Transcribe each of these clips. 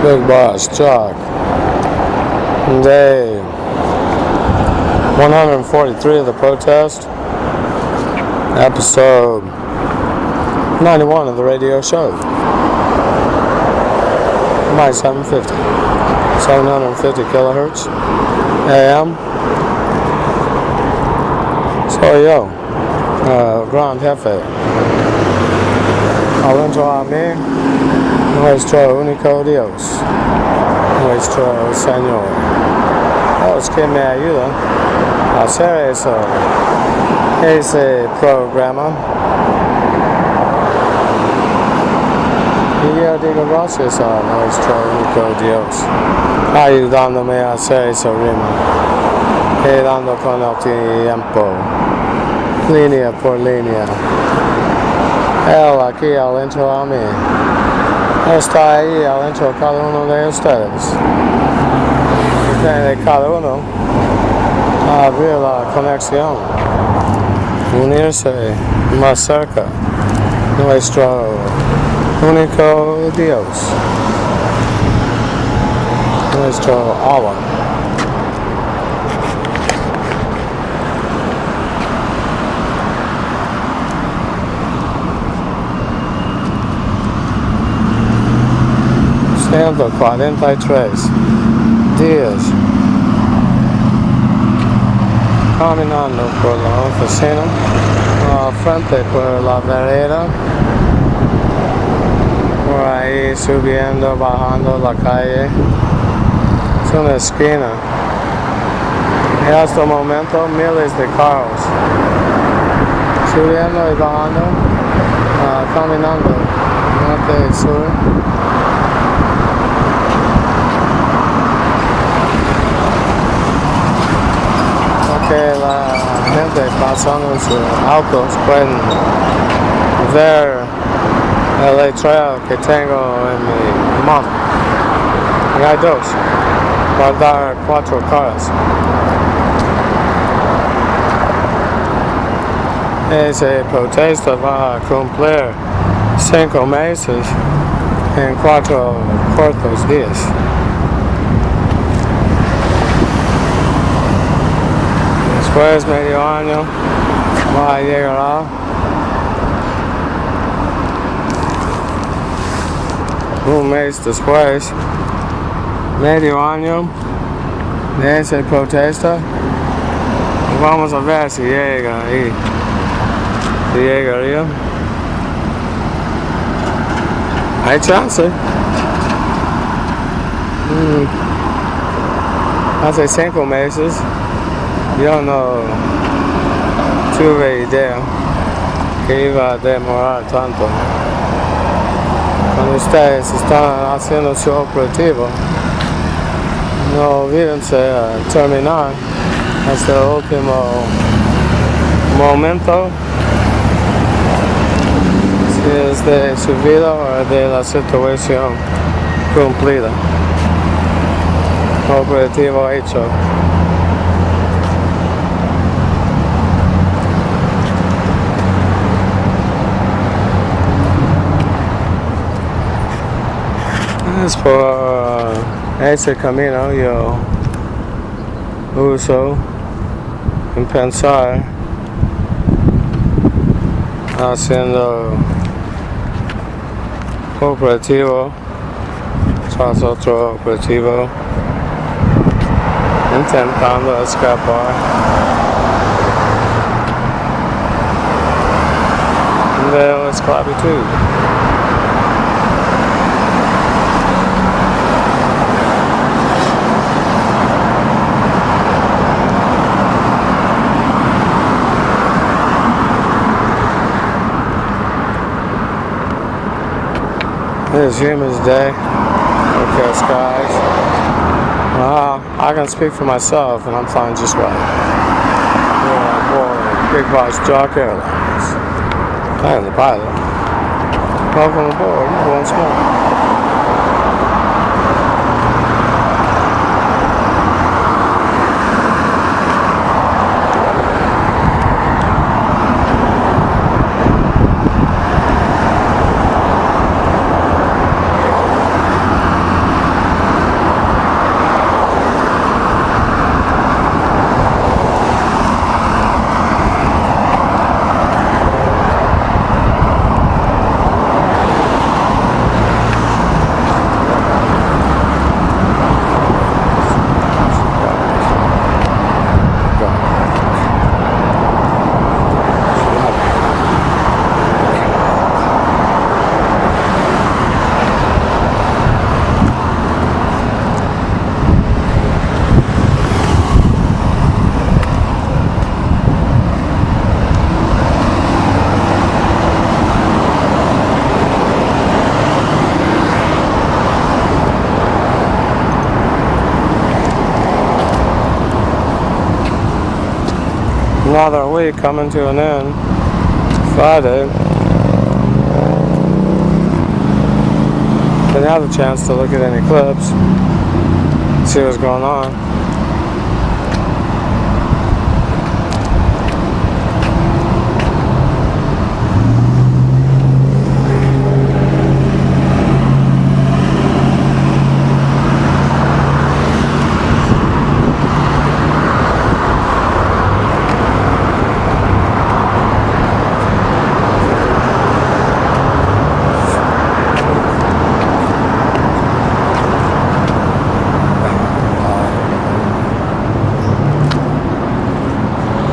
Bigbossjock. Day 143 of the protest. Episode 91 of the radio show. My 750 kilohertz AM. So yo, Grand Jefe. Alento a mí, nuestro único Dios, nuestro Señor. Los que me ayudan a hacer ese programa. Y yo digo gracias a nuestro único Dios, ayudándome a hacer esa rima, quedando con el tiempo, línea por línea. Él aquí adentro a mí, está ahí adentro cada uno de ustedes. Depende de cada uno abrir la conexión, unirse más cerca, nuestro único Dios, nuestro Allah. Ciento 43 días caminando por la oficina, al frente por la vereda, por ahí subiendo, bajando la calle. Es una esquina y hasta el momento miles de carros subiendo y bajando, caminando norte y sur. Que la gente pasando en sus autos pueden ver el letrero que tengo en mi mano. Y hay dos, guardar 4 caras. Esa protesta va a cumplir 5 meses en 4 cortos días. Después medio año va a llegar un mes después, medio año de esa protesta. Vamos a ver si llega ahí, si llegaría. Hay chance. Hace 5 meses yo no tuve idea que iba a demorar tanto. Cuando ustedes están haciendo su operativo, no olvídense terminar hasta el último momento, si es de su vida o de la situación cumplida. Operativo hecho. Es por ese camino yo uso en pensar, haciendo operativo tras otro operativo, intentando escapar de la esclavitud. It's Human's Day. Okay, skies. I can speak for myself, and I'm flying just right. We're on board Bigbossjock Airlines. I am the pilot. Welcome aboard once more. Another week coming to an end. Friday. Didn't have the chance to look at any clips, see what's going on.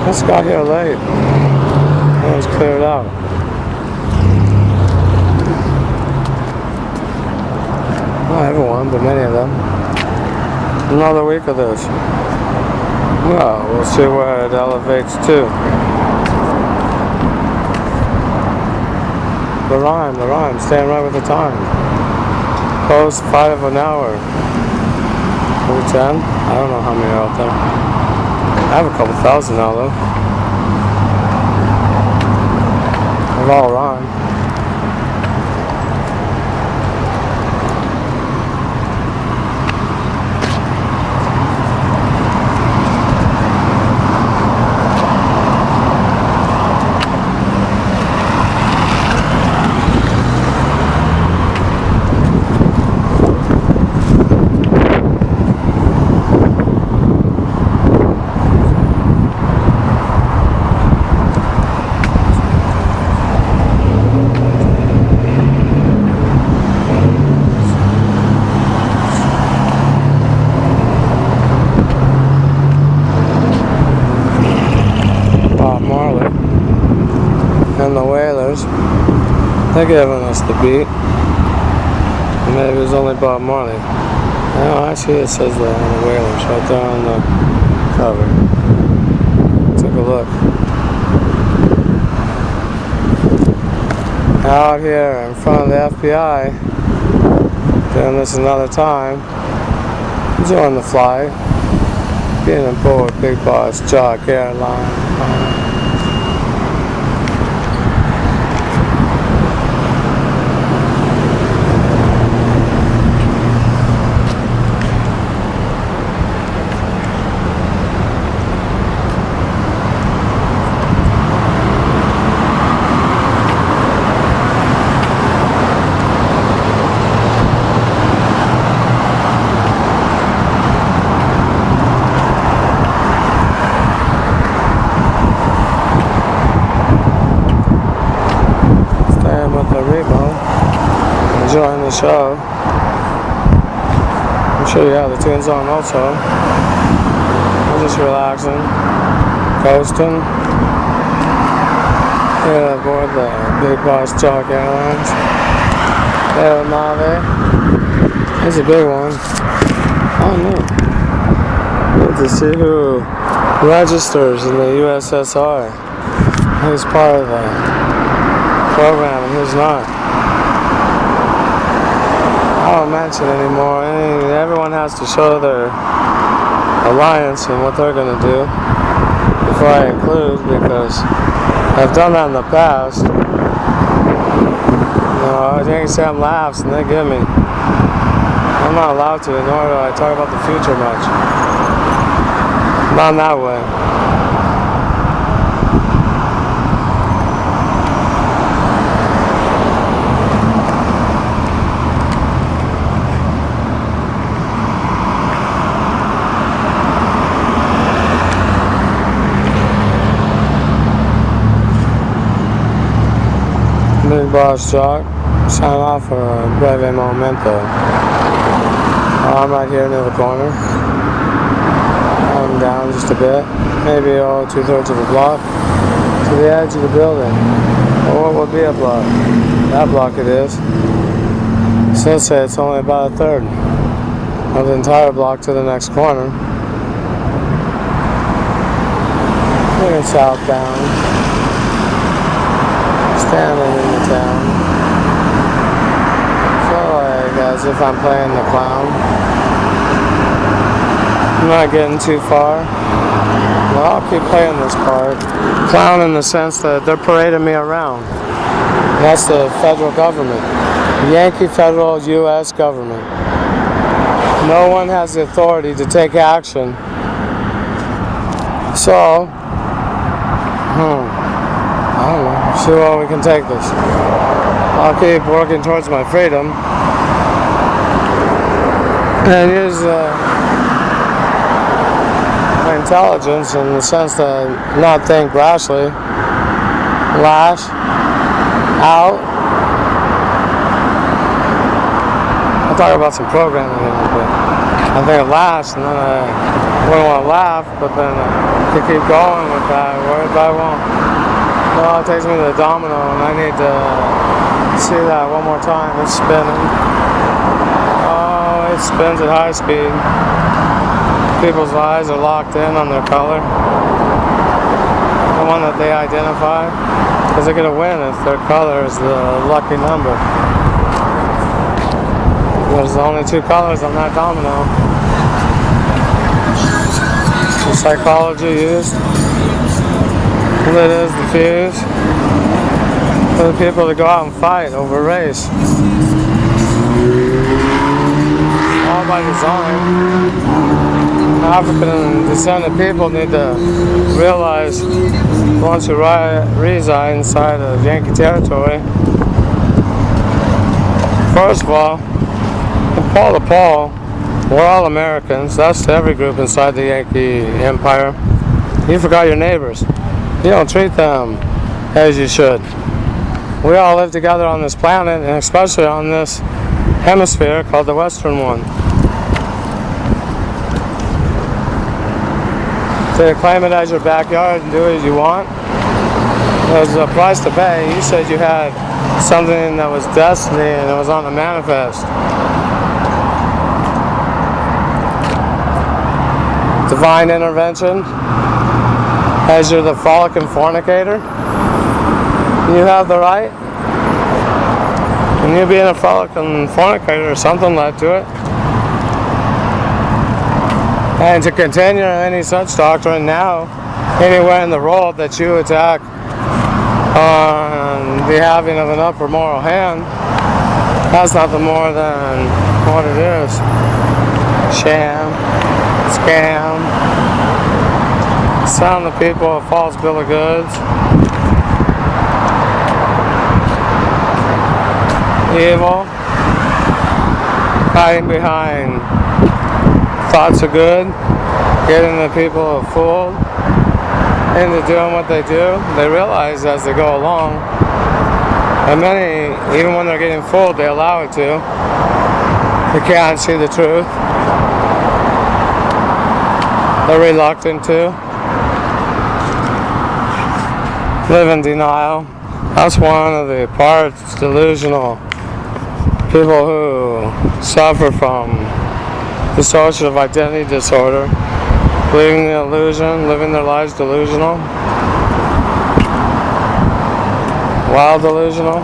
Just got here late. It was cleared out. Not everyone, but many of them. Another week of this. Well, we'll see where it elevates to. The rhyme, staying right with the time. Post 5 an hour. Maybe 10? I don't know how many are out there. I have a couple thousand now though. They're all rhyme. And the Whalers, they're giving us the beat. Maybe it was only Bob Marley. No, actually it says that on the Whalers right there on the cover. Take a look. Out here in front of the FBI, doing this another time, enjoying the flight, being aboard Bigbossjock airline. Enjoying the show. I'm sure you have the tunes on also. I'm just relaxing, coasting. Here aboard the Bigbossjock Airlines. There, Mave. There's a big one. Oh no. Need to see who registers in the USSR. Who's part of the program and who's not. I don't mention anymore. Everyone has to show their alliance and what they're going to do before I include, because I've done that in the past. You know, I think Sam laughs and they give me. I'm not allowed to, nor do I talk about the future much. Not in that way. Bigbossjock, sign off for a breve momento. I'm right here near the corner. I'm down just a bit, maybe 2/3 of a block to the edge of the building. Or what would be a block? That block it is. So let's say it's only about 1/3 of the entire block to the next corner. We're southbound. Standing in the town. Feel like as if I'm playing the clown. I'm not getting too far. Well, I'll keep playing this part. Clown in the sense that they're parading me around. That's the federal government. Yankee federal U.S. government. No one has the authority to take action. So, I don't know. See where we can take this. I'll keep working towards my freedom. And use my intelligence in the sense that not think rashly. Lash out. I'll talk about some programming in a little bit. I think it lasts, and then I wouldn't want to laugh, but then I could keep going with that word, but I won't. No, it takes me to the domino, and I need to see that one more time. It's spinning. Oh, it spins at high speed. People's eyes are locked in on their color. The one that they identify. Because they're going to win if their color is the lucky number. There's only two colors on that domino. The psychology used. It is the fuse. For the people to go out and fight over race. All by design. African descended people need to realize once you reside inside of Yankee territory, first of all, from pole to pole, we're all Americans. That's to every group inside the Yankee Empire. You forgot your neighbors. You don't treat them as you should. We all live together on this planet, and especially on this hemisphere called the Western one. To claim it as your backyard and do as you want, there's a price to pay. You said you had something that was destiny and it was on the manifest. Divine intervention, as you're the frolic and fornicator, you have the right. And you being a frolic and fornicator or something led to it. And to continue any such doctrine now, anywhere in the world that you attack on the having of an upper moral hand, that's nothing more than what it is. Sham, scam, selling the people a false bill of goods, evil, hiding behind thoughts of good, getting the people fooled into doing what they do. They realize as they go along, and many, even when they're getting fooled, they allow it to. They can't see the truth. They're reluctant to live in denial. That's one of the parts delusional. People who suffer from dissociative identity disorder, believing the illusion, living their lives delusional, wild delusional.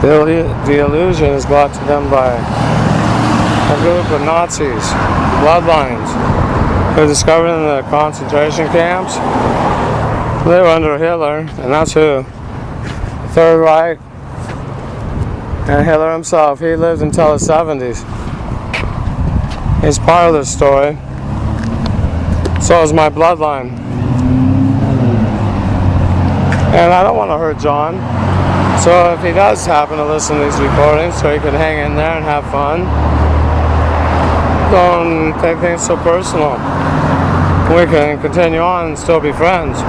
The illusion is brought to them by a group of Nazis, bloodlines, who discovered in the concentration camps. They were under Hitler, and that's who. The Third Reich. And Hitler himself, he lived until the 70s. He's part of the story. So is my bloodline. And I don't want to hurt John. So if he does happen to listen to these recordings so he can hang in there and have fun, don't take things so personal. We can continue on and still be friends.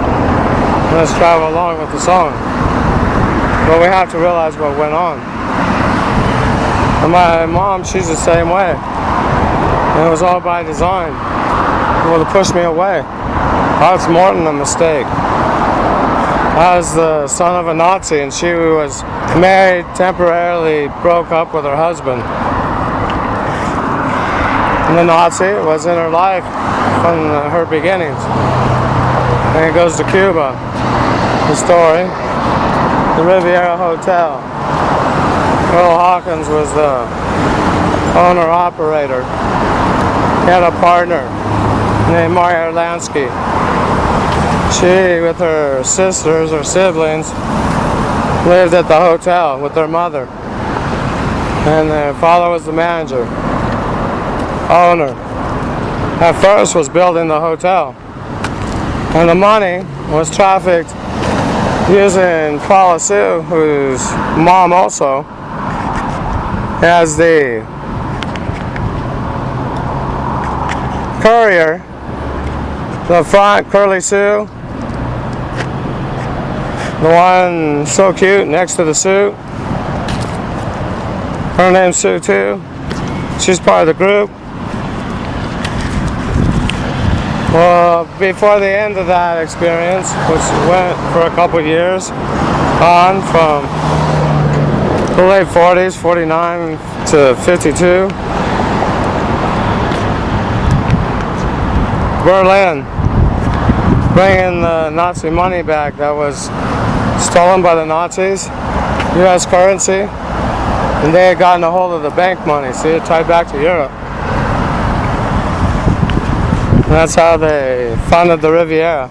Let's travel along with the song. But we have to realize what went on. And my mom, she's the same way. And it was all by design. Well, to push me away. That's more than a mistake. I was the son of a Nazi, and she was married, temporarily broke up with her husband. And the Nazi was in her life from her beginnings. And it goes to Cuba. The story. The Riviera Hotel. Earl Hawkins was the owner-operator. He had a partner named Maria Lansky. She, with her sisters or siblings, lived at the hotel with their mother. And their father was the manager, owner. At first was building the hotel. And the money was trafficked using Paula Sue, whose mom also as the courier. The front, Curly Sue, the one so cute next to the suit, her name's Sue too. She's part of the group. Well, before the end of that experience, which went for a couple years, on from the late 40s, 49 to 52, Berlin, bringing the Nazi money back that was stolen by the Nazis, U.S. currency, and they had gotten a hold of the bank money, so it tied back to Europe. And that's how they funded the Riviera.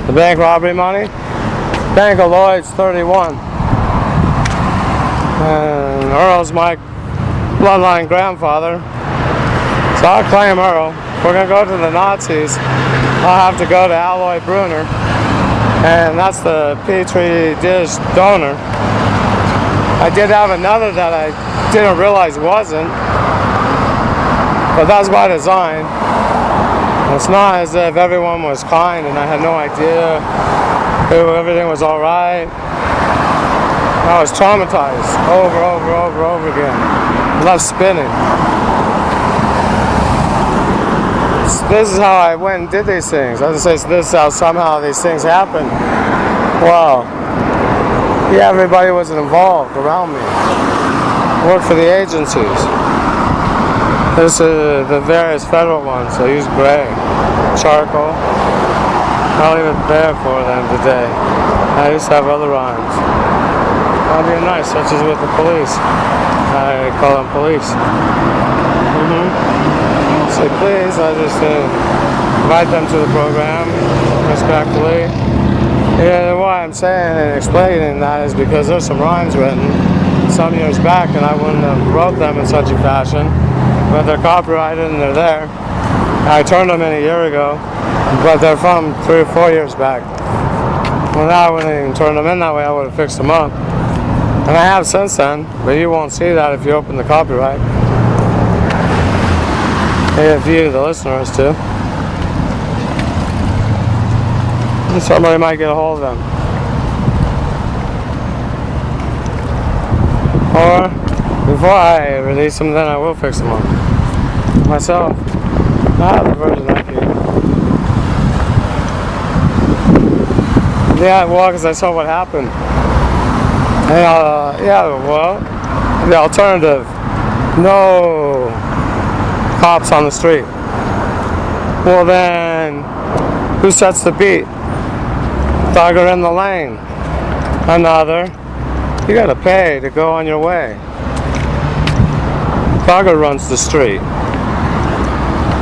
The bank robbery money, Bank of Lloyd's 31. And Earl's my bloodline grandfather. So I'll claim Earl. If we're going to go to the Nazis, I'll have to go to Aloy Brunner. And that's the Petri dish donor. I did have another that I didn't realize wasn't. But that's by design. It's not as if everyone was kind and I had no idea everything was alright. I was traumatized over again. Left spinning. This is how I went and did these things. I was going to say, this is how somehow these things happen. Well, yeah, everybody was involved around me. Worked for the agencies. This is the various federal ones. I use gray, charcoal. I don't even bear for them today. I used to have other rhymes. I'll be nice, such as with the police. I call them police. Say please, I just invite them to the program respectfully. Yeah, why I'm saying and explaining that is because there's some rhymes written some years back and I wouldn't have wrote them in such a fashion, but they're copyrighted and they're there. I turned them in a year ago, but they're from 3 or 4 years back. Well, now I wouldn't even turn them in that way, I would have fixed them up. And I have since then, but you won't see that if you open the copyright. If you, the listeners, do. And somebody might get a hold of them. Or, before I release them, then I will fix them up. Myself. Not the version I keep. Yeah, well, because I saw what happened. And, yeah, well, the alternative. No cops on the street. Well then, who sets the beat? Thugger in the lane. Another. You gotta pay to go on your way. Thugger runs the street.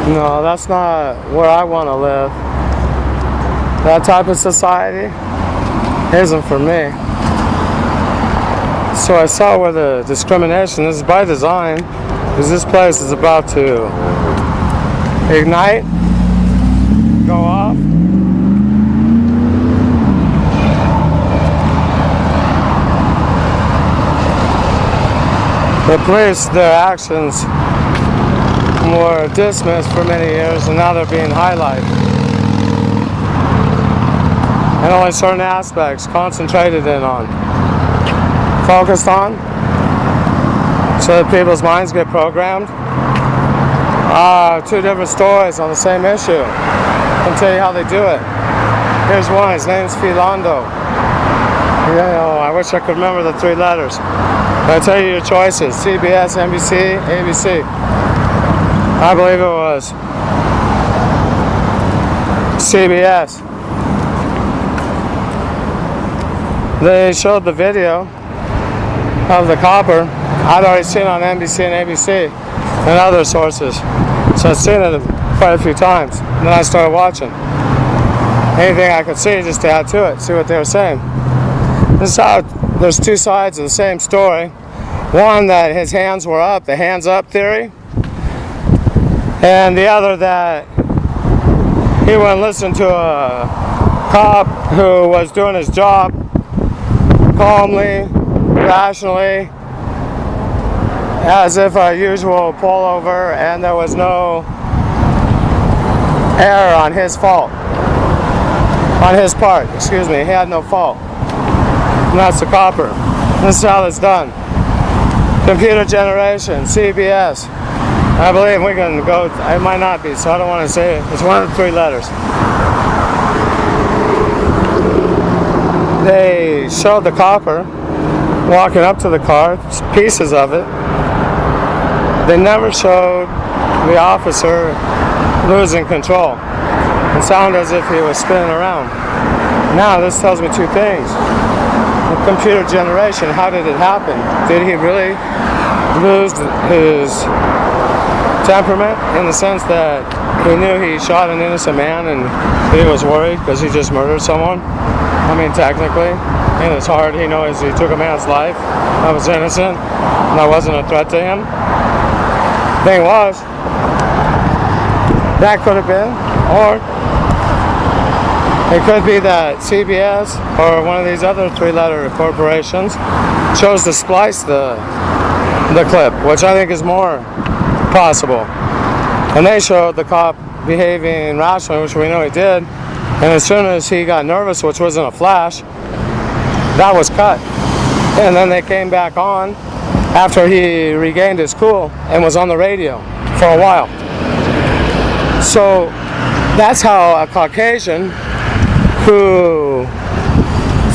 No, that's not where I want to live. That type of society isn't for me. So I saw where the discrimination is by design. Because this place is about to ignite, go off. The police, their actions were dismissed for many years and now they're being highlighted. And only certain aspects concentrated in on, focused on. So that people's minds get programmed. 2 different stories on the same issue. I'll tell you how they do it. Here's one. His name's Philando. I wish I could remember the 3 letters. But I'll tell you your choices. CBS, NBC, ABC. I believe it was CBS. They showed the video of the copper. I'd already seen it on NBC and ABC and other sources. So I've seen it quite a few times. And then I started watching. Anything I could see just to add to it, see what they were saying. This is how there's two sides of the same story. One, that his hands were up, the hands up theory. And the other, that he wouldn't listen to a cop who was doing his job calmly, rationally, as if a usual pullover, and there was no error on his fault. On his part, excuse me, he had no fault. And that's the copper. This is how it's done. Computer generation, CBS. I believe we can go, it might not be, so I don't want to say it. It's one of the three letters. They showed the copper walking up to the car, pieces of it. They never showed the officer losing control. It sounded as if he was spinning around. Now this tells me two things. The computer generation, how did it happen? Did he really lose his temperament in the sense that he knew he shot an innocent man and he was worried because he just murdered someone? I mean, technically, in his heart, he knows he took a man's life. I was innocent, and I wasn't a threat to him. Thing was, that could have been, or it could be that CBS or one of these other three-letter corporations chose to splice the clip, which I think is more possible. And they showed the cop behaving rationally, which we know he did. And as soon as he got nervous, which wasn't a flash, that was cut. And then they came back on after he regained his cool and was on the radio for a while. So that's how a Caucasian who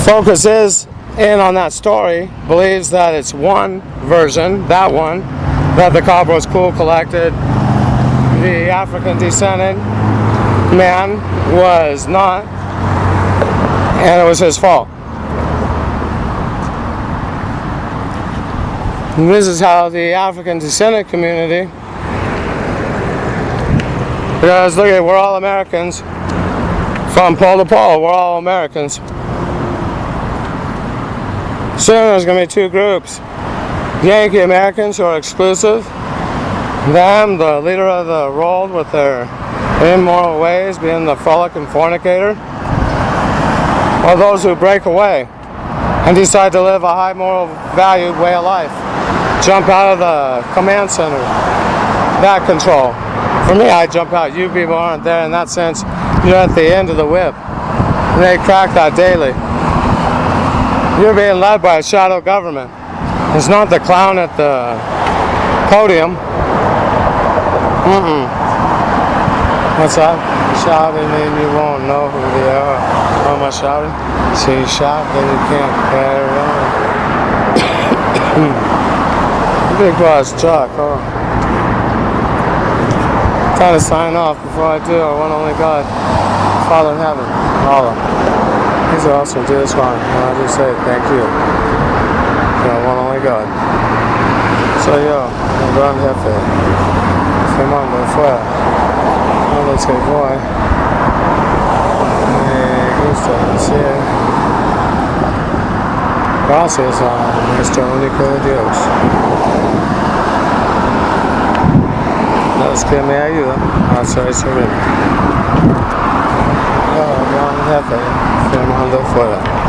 focuses in on that story believes that it's one version, that one, that the cop was cool, collected, the African descended man was not, and it was his fault. And this is how the African descendant community, because look at, we're all Americans, from pole to pole, we're all Americans. Soon there's going to be two groups. Yankee Americans who are exclusive, them, the leader of the world with their immoral ways, being the frolic and fornicator, or those who break away and decide to live a high moral valued way of life. Jump out of the command center, that control. For me, I jump out. You people aren't there in that sense. You're at the end of the whip. And they crack that daily. You're being led by a shadow government. It's not the clown at the podium. What's that? Shouting and you won't know who they are. How am I shouting? So you shout, then you can't carry on. Bigbossjock, oh. Time to sign off. Before I do, I want only God, Father in heaven, Allah. He's awesome. Do this one. And I just say thank you. One only God. So yo, el gran jefe, firmando fuera. A los que voy, me gusta decir gracias a nuestro único Dios. Los que me ayudan a hacer su vida. El gran jefe, firmando fuera.